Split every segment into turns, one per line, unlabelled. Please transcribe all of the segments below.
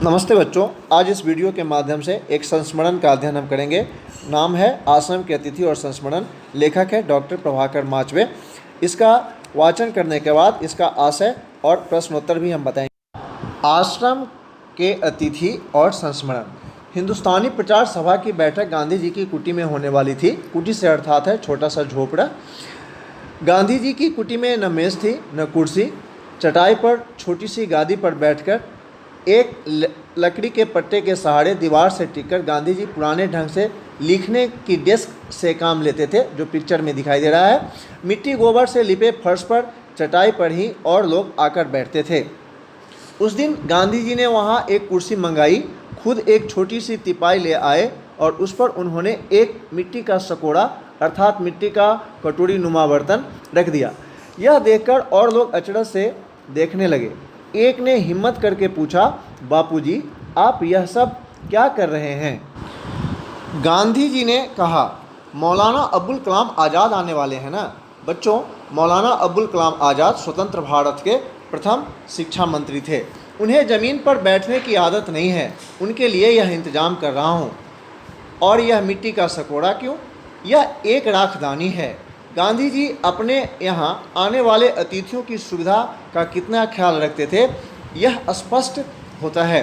नमस्ते बच्चों, आज इस वीडियो के माध्यम से एक संस्मरण का अध्ययन हम करेंगे। नाम है आश्रम के अतिथि और संस्मरण। लेखक है डॉक्टर प्रभाकर माचवे। इसका वाचन करने के बाद इसका आशय और प्रश्नोत्तर भी हम बताएंगे। आश्रम के अतिथि और संस्मरण। हिंदुस्तानी प्रचार सभा की बैठक गांधी जी की कुटी में होने वाली थी। कुटी से अर्थात है छोटा सा झोपड़ा। गांधी जी की कुटी में न मेज़ थी न कुर्सी। चटाई पर छोटी सी गादी पर बैठकर एक लकड़ी के पट्टे के सहारे दीवार से टिककर गांधी जी पुराने ढंग से लिखने की डेस्क से काम लेते थे, जो पिक्चर में दिखाई दे रहा है। मिट्टी गोबर से लिपे फर्श पर चटाई पर ही और लोग आकर बैठते थे। उस दिन गांधी जी ने वहाँ एक कुर्सी मंगाई, खुद एक छोटी सी तिपाई ले आए और उस पर उन्होंने एक मिट्टी का सकोड़ा अर्थात मिट्टी का कटोरी नुमा बर्तन रख दिया। यह देखकर और लोग अचरज से देखने लगे। एक ने हिम्मत करके पूछा, बापूजी आप यह सब क्या कर रहे हैं? गांधी जी ने कहा, मौलाना अबुल कलाम आज़ाद आने वाले हैं ना। बच्चों, मौलाना अबुल कलाम आज़ाद स्वतंत्र भारत के प्रथम शिक्षा मंत्री थे। उन्हें ज़मीन पर बैठने की आदत नहीं है, उनके लिए यह इंतज़ाम कर रहा हूँ। और यह मिट्टी का सकोड़ा क्यों? यह एक राखदानी है। गांधी जी अपने यहाँ आने वाले अतिथियों की सुविधा का कितना ख्याल रखते थे, यह स्पष्ट होता है।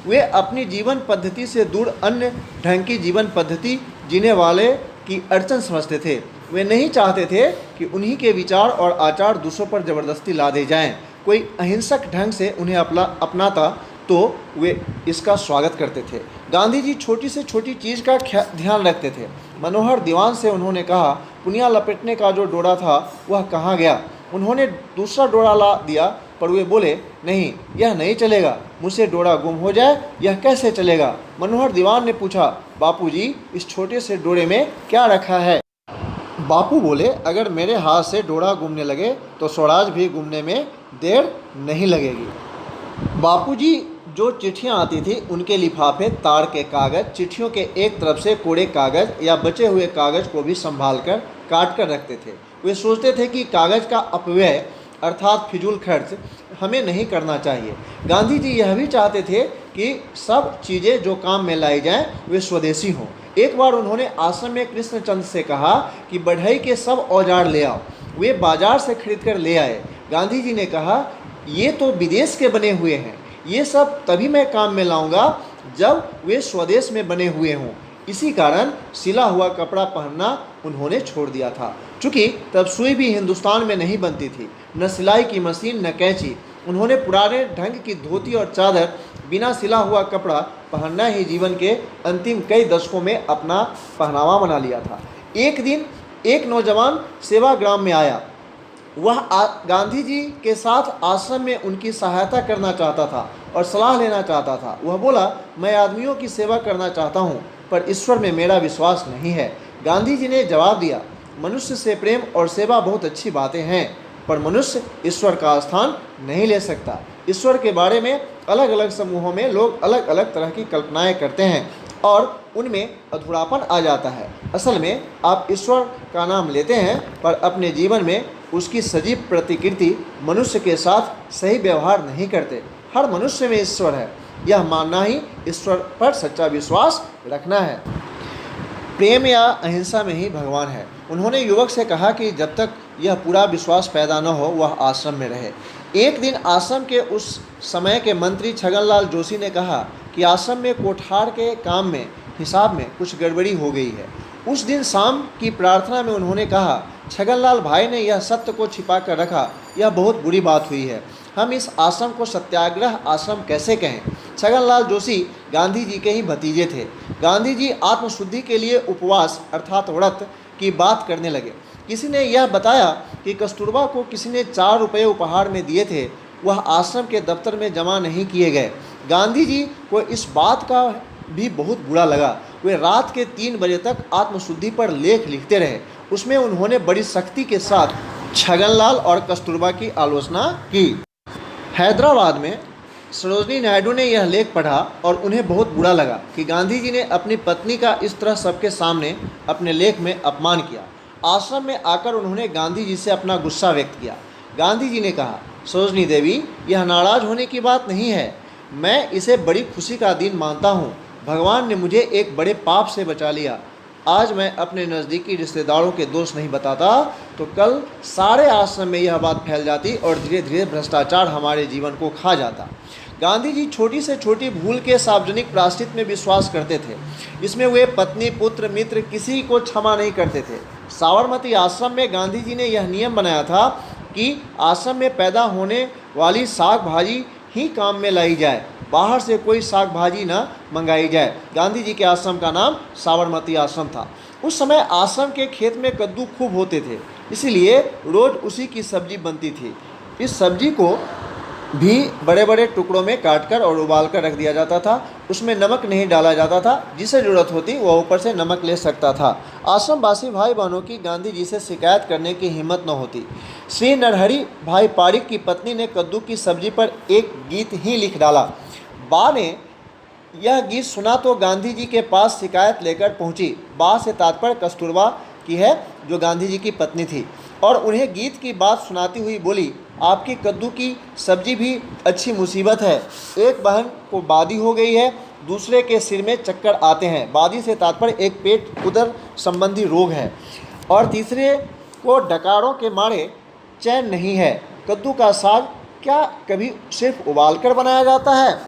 वे अपनी जीवन पद्धति से दूर अन्य ढंग की जीवन पद्धति जीने वाले की अड़चन समझते थे। वे नहीं चाहते थे कि उन्हीं के विचार और आचार दूसरों पर ज़बरदस्ती ला दे जाएं। कोई अहिंसक ढंग से उन्हें अपनाता तो वे इसका स्वागत करते थे। गांधी जी छोटी से छोटी चीज़ का ध्यान रखते थे। मनोहर दीवान से उन्होंने कहा, पुनिया लपेटने का जो डोरा था वह कहाँ गया? उन्होंने दूसरा डोरा ला दिया, पर वे बोले, नहीं यह नहीं चलेगा, मुझसे डोरा गुम हो जाए यह कैसे चलेगा? मनोहर दीवान ने पूछा, बापूजी इस छोटे से डोरे में क्या रखा है? बापू बोले, अगर मेरे हाथ से डोरा गुमने लगे तो स्वराज भी गुमने में देर नहीं लगेगी। बापूजी जो चिट्ठियाँ आती थी उनके लिफाफे, तार के कागज़, चिट्ठियों के एक तरफ से कोरे कागज़ या बचे हुए कागज़ को भी संभाल कर काट कर रखते थे। वे सोचते थे कि कागज़ का अपव्यय अर्थात फिजूल खर्च हमें नहीं करना चाहिए। गांधी जी यह भी चाहते थे कि सब चीज़ें जो काम में लाई जाएं वे स्वदेशी हों। एक बार उन्होंने आश्रम में कृष्णचंद से कहा कि बढ़ई के सब औजार ले आओ। वे बाजार से खरीद कर ले आए। गांधी जी ने कहा, ये तो विदेश के बने हुए हैं, ये सब तभी मैं काम में लाऊंगा जब वे स्वदेश में बने हुए हों। इसी कारण सिला हुआ कपड़ा पहनना उन्होंने छोड़ दिया था। चूँकि तब सुई भी हिंदुस्तान में नहीं बनती थी, न सिलाई की मशीन न कैंची। उन्होंने पुराने ढंग की धोती और चादर, बिना सिला हुआ कपड़ा पहनना ही जीवन के अंतिम कई दशकों में अपना पहनावा बना लिया था। एक दिन एक नौजवान सेवाग्राम में आया। वह गांधी जी के साथ आश्रम में उनकी सहायता करना चाहता था और सलाह लेना चाहता था। वह बोला, मैं आदमियों की सेवा करना चाहता हूँ, पर ईश्वर में मेरा विश्वास नहीं है। गांधी जी ने जवाब दिया, मनुष्य से प्रेम और सेवा बहुत अच्छी बातें हैं, पर मनुष्य ईश्वर का स्थान नहीं ले सकता। ईश्वर के बारे में अलग अलग समूहों में लोग अलग अलग तरह की कल्पनाएं करते हैं और उनमें अधूरापन आ जाता है। असल में आप ईश्वर का नाम लेते हैं, पर अपने जीवन में उसकी सजीव प्रतिकृति मनुष्य के साथ सही व्यवहार नहीं करते। हर मनुष्य में ईश्वर है, यह मानना ही ईश्वर पर सच्चा विश्वास रखना है। प्रेम या अहिंसा में ही भगवान है। उन्होंने युवक से कहा कि जब तक यह पूरा विश्वास पैदा न हो वह आश्रम में रहे। एक दिन आश्रम के उस समय के मंत्री छगनलाल जोशी ने कहा कि आश्रम में कोठार के काम में हिसाब में कुछ गड़बड़ी हो गई है। उस दिन शाम की प्रार्थना में उन्होंने कहा, छगनलाल भाई ने यह सत्य को छिपा कर रखा, यह बहुत बुरी बात हुई है। हम इस आश्रम को सत्याग्रह आश्रम कैसे कहें? छगनलाल जोशी गांधी जी के ही भतीजे थे। गांधी जी आत्मशुद्धि के लिए उपवास अर्थात व्रत की बात करने लगे। किसी ने यह बताया कि कस्तूरबा को किसी ने 4 रुपये उपहार में दिए थे, वह आश्रम के दफ्तर में जमा नहीं किए गए। गांधी जी को इस बात का भी बहुत बुरा लगा। वे रात के 3 बजे तक आत्मशुद्धि पर लेख लिखते रहे। उसमें उन्होंने बड़ी सख्ती के साथ छगनलाल और कस्तूरबा की आलोचना की। हैदराबाद में सरोजनी नायडू ने यह लेख पढ़ा और उन्हें बहुत बुरा लगा कि गांधी जी ने अपनी पत्नी का इस तरह सबके सामने अपने लेख में अपमान किया। आश्रम में आकर उन्होंने गांधी जी से अपना गुस्सा व्यक्त किया। गांधी जी ने कहा, सरोजनी देवी, यह नाराज़ होने की बात नहीं है। मैं इसे बड़ी खुशी का दिन मानता हूँ। भगवान ने मुझे एक बड़े पाप से बचा लिया। आज मैं अपने नज़दीकी रिश्तेदारों के दोष नहीं बताता तो कल सारे आश्रम में यह बात फैल जाती और धीरे धीरे भ्रष्टाचार हमारे जीवन को खा जाता। गांधी जी छोटी से छोटी भूल के सार्वजनिक प्रायश्चित में विश्वास करते थे। इसमें वे पत्नी, पुत्र, मित्र किसी को क्षमा नहीं करते थे। साबरमती आश्रम में गांधी जी ने यह नियम बनाया था कि आश्रम में पैदा होने वाली साग भाजी ही काम में लाई जाए, बाहर से कोई साग भाजी न मंगाई जाए। गांधी जी के आश्रम का नाम साबरमती आश्रम था। उस समय आश्रम के खेत में कद्दू खूब होते थे, इसीलिए रोज़ उसी की सब्जी बनती थी। इस सब्जी को भी बड़े बड़े टुकड़ों में काटकर और उबाल कर रख दिया जाता था। उसमें नमक नहीं डाला जाता था। जिसे ज़रूरत होती वह ऊपर से नमक ले सकता था। आश्रमवासी भाई बहनों की गांधी जी से शिकायत करने की हिम्मत न होती। श्री नरहरि भाई पारिक की पत्नी ने कद्दू की सब्जी पर एक गीत ही लिख डाला। बा ने यह गीत सुना तो गांधी जी के पास शिकायत लेकर पहुंची। बा से तात्पर्य कस्तूरबा की है, जो गांधी जी की पत्नी थी, और उन्हें गीत की बात सुनाती हुई बोली, आपकी कद्दू की सब्जी भी अच्छी मुसीबत है। एक बहन को बादी हो गई है, दूसरे के सिर में चक्कर आते हैं। बादी से तात्पर्य एक पेट उदर संबंधी रोग है, और तीसरे को डकारों के मारे चैन नहीं है। कद्दू का साग क्या कभी सिर्फ उबाल कर बनाया जाता है?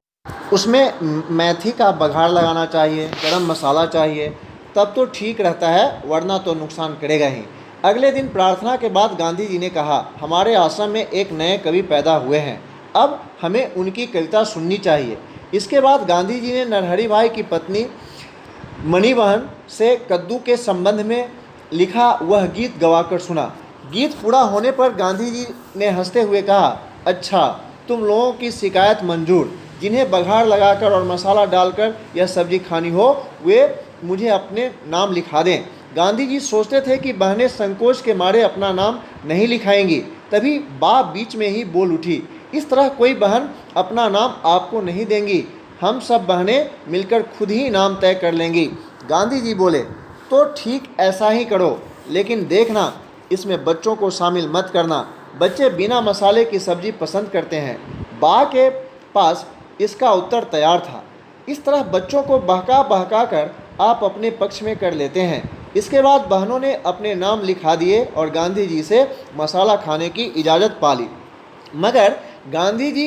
उसमें मेथी का बघार लगाना चाहिए, गरम मसाला चाहिए, तब तो ठीक रहता है, वरना तो नुकसान करेगा ही। अगले दिन प्रार्थना के बाद गांधी जी ने कहा, हमारे आश्रम में एक नए कवि पैदा हुए हैं, अब हमें उनकी कविता सुननी चाहिए। इसके बाद गांधी जी ने नरहरि भाई की पत्नी मणिबहन से कद्दू के संबंध में लिखा वह गीत गवाकर सुना। गीत पूरा होने पर गांधी जी ने हंसते हुए कहा, अच्छा, तुम लोगों की शिकायत मंजूर। जिन्हें बघार लगाकर और मसाला डालकर यह सब्जी खानी हो वे मुझे अपने नाम लिखा दें। गांधी जी सोचते थे कि बहनें संकोच के मारे अपना नाम नहीं लिखाएंगी। तभी बा बीच में ही बोल उठी, इस तरह कोई बहन अपना नाम आपको नहीं देंगी, हम सब बहनें मिलकर खुद ही नाम तय कर लेंगी। गांधी जी बोले, तो ठीक ऐसा ही करो, लेकिन देखना इसमें बच्चों को शामिल मत करना। बच्चे बिना मसाले की सब्जी पसंद करते हैं। बा के पास इसका उत्तर तैयार था। इस तरह बच्चों को बहका बहका कर आप अपने पक्ष में कर लेते हैं। इसके बाद बहनों ने अपने नाम लिखा दिए और गांधी जी से मसाला खाने की इजाज़त पा ली। मगर गांधी जी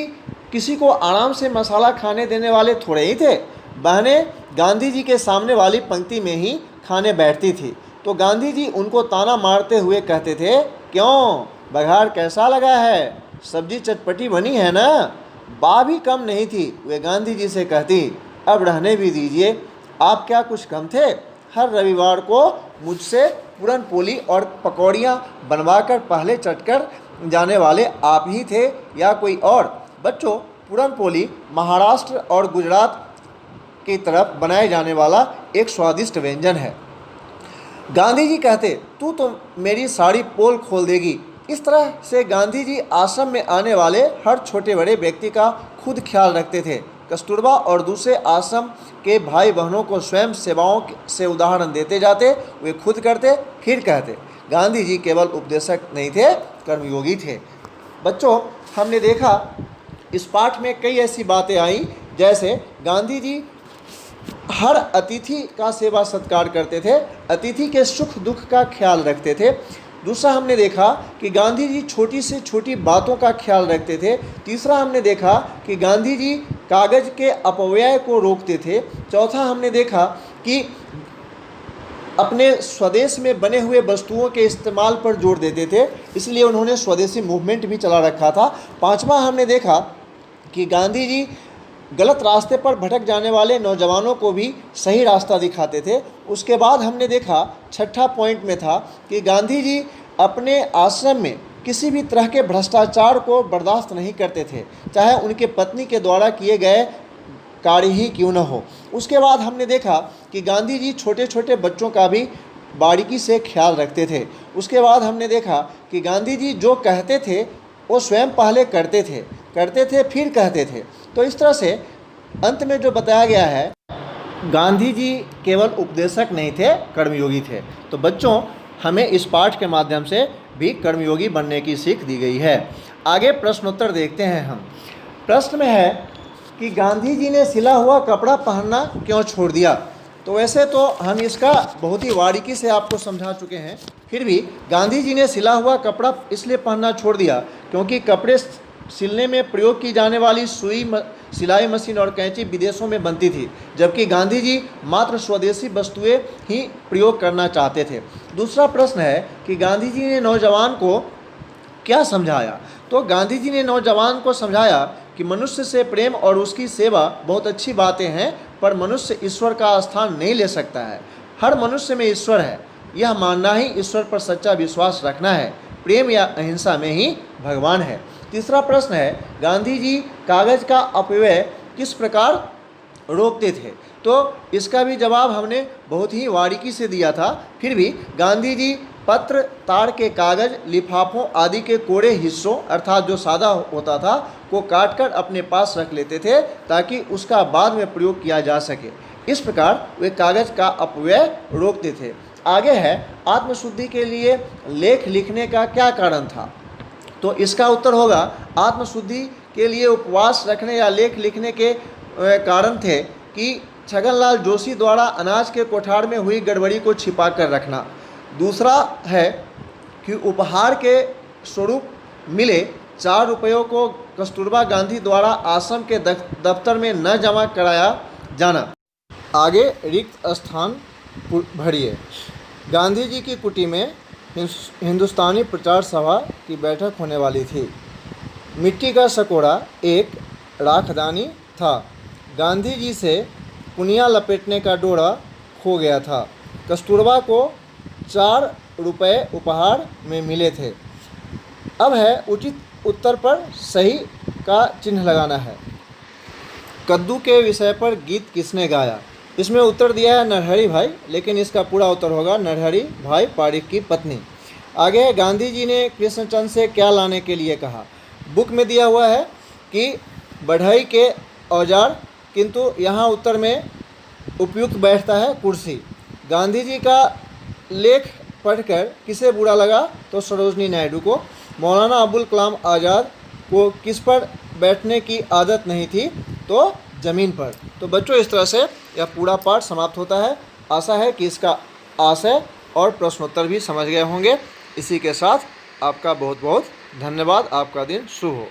किसी को आराम से मसाला खाने देने वाले थोड़े ही थे। बहनें गांधी जी के सामने वाली पंक्ति में ही खाने बैठती थी, तो गांधी जी उनको ताना मारते हुए कहते थे, क्यों, बघार कैसा लगा है, सब्जी चटपटी बनी है ना? बा भी कम नहीं थी, वे गांधी जी से कहती, अब रहने भी दीजिए, आप क्या कुछ कम थे? हर रविवार को मुझसे पूरन पोली और पकौड़ियाँ बनवाकर पहले चटकर जाने वाले आप ही थे या कोई और? बच्चों, पूरन पोली महाराष्ट्र और गुजरात की तरफ बनाए जाने वाला एक स्वादिष्ट व्यंजन है। गांधी जी कहते, तू तो मेरी सारी पोल खोल देगी। इस तरह से गांधी जी आश्रम में आने वाले हर छोटे बड़े व्यक्ति का खुद ख्याल रखते थे। कस्तूरबा और दूसरे आश्रम के भाई बहनों को स्वयं सेवाओं से उदाहरण देते जाते, वे खुद करते फिर कहते। गांधी जी केवल उपदेशक नहीं थे, कर्मयोगी थे। बच्चों, हमने देखा इस पाठ में कई ऐसी बातें आई, जैसे गांधी जी हर अतिथि का सेवा सत्कार करते थे, अतिथि के सुख दुख का ख्याल रखते थे। दूसरा हमने देखा कि गांधी जी छोटी से छोटी बातों का ख्याल रखते थे। तीसरा हमने देखा कि गांधी जी कागज़ के अपव्यय को रोकते थे। चौथा हमने देखा कि अपने स्वदेश में बने हुए वस्तुओं के इस्तेमाल पर जोर देते थे, इसलिए उन्होंने स्वदेशी मूवमेंट भी चला रखा था। पांचवा हमने देखा कि गांधी जी गलत रास्ते पर भटक जाने वाले नौजवानों को भी सही रास्ता दिखाते थे। उसके बाद हमने देखा, छठा पॉइंट में था कि गांधी जी अपने आश्रम में किसी भी तरह के भ्रष्टाचार को बर्दाश्त नहीं करते थे, चाहे उनके पत्नी के द्वारा किए गए कार्य ही क्यों न हो। उसके बाद हमने देखा कि गांधी जी छोटे छोटे बच्चों का भी बारीकी से ख्याल रखते थे। उसके बाद हमने देखा कि गांधी जी जो कहते थे वो स्वयं पहले करते थे फिर कहते थे। तो इस तरह से अंत में जो बताया गया है, गांधी जी केवल उपदेशक नहीं थे, कर्मयोगी थे। तो बच्चों, हमें इस पाठ के माध्यम से भी कर्मयोगी बनने की सीख दी गई है। आगे प्रश्नोत्तर देखते हैं हम। प्रश्न में है कि गांधी जी ने सिला हुआ कपड़ा पहनना क्यों छोड़ दिया। तो वैसे तो हम इसका बहुत ही बारीकी से आपको समझा चुके हैं, फिर भी गांधी जी ने सिला हुआ कपड़ा इसलिए पहनना छोड़ दिया क्योंकि कपड़े सिलने में प्रयोग की जाने वाली सुई, सिलाई मशीन और कैंची विदेशों में बनती थी, जबकि गांधी जी मात्र स्वदेशी वस्तुएं ही प्रयोग करना चाहते थे। दूसरा प्रश्न है कि गांधी जी ने नौजवान को क्या समझाया। तो गांधी जी ने नौजवान को समझाया कि मनुष्य से प्रेम और उसकी सेवा बहुत अच्छी बातें हैं, पर मनुष्य ईश्वर का स्थान नहीं ले सकता है। हर मनुष्य में ईश्वर है, यह मानना ही ईश्वर पर सच्चा विश्वास रखना है। प्रेम या अहिंसा में ही भगवान है। तीसरा प्रश्न है, गांधी जी कागज का अपव्यय किस प्रकार रोकते थे। तो इसका भी जवाब हमने बहुत ही बारीकी से दिया था। फिर भी गांधी जी पत्र, ताड़ के कागज, लिफाफों आदि के कोरे हिस्सों अर्थात जो सादा होता था को काटकर अपने पास रख लेते थे ताकि उसका बाद में प्रयोग किया जा सके। इस प्रकार वे कागज का अपव्यय रोकते थे। आगे है, आत्मशुद्धि के लिए लेख लिखने का क्या कारण था। तो इसका उत्तर होगा, आत्मशुद्धि के लिए उपवास रखने या लेख लिखने के कारण थे कि छगनलाल जोशी द्वारा अनाज के कोठार में हुई गड़बड़ी को छिपा कर रखना। दूसरा है कि उपहार के स्वरूप मिले 4 रुपयों को कस्तूरबा गांधी द्वारा आश्रम के दफ्तर में न जमा कराया जाना। आगे रिक्त स्थान भरिए। गांधी जी की कुटी में हिंदुस्तानी प्रचार सभा की बैठक होने वाली थी। मिट्टी का सकोड़ा एक राखदानी था। गांधी जी से पुनिया लपेटने का डोरा खो गया था। कस्तूरबा को 4 रुपये उपहार में मिले थे। अब है उचित उत्तर पर सही का चिन्ह लगाना है। कद्दू के विषय पर गीत किसने गाया। इसमें उत्तर दिया है नरहरि भाई, लेकिन इसका पूरा उत्तर होगा नरहरि भाई पारिक की पत्नी। आगे, गांधी जी ने कृष्णचंद्र से क्या लाने के लिए कहा। बुक में दिया हुआ है कि बढ़ई के औजार, किंतु यहाँ उत्तर में उपयुक्त बैठता है कुर्सी। गांधी जी का लेख पढ़कर किसे बुरा लगा, तो सरोजनी नायडू को। मौलाना अबुल कलाम आज़ाद को किस पर बैठने की आदत नहीं थी, तो ज़मीन पर। तो बच्चों, इस तरह से यह पूरा पाठ समाप्त होता है। आशा है कि इसका आशय और प्रश्नोत्तर भी समझ गए होंगे। इसी के साथ आपका बहुत बहुत धन्यवाद। आपका दिन शुभ हो।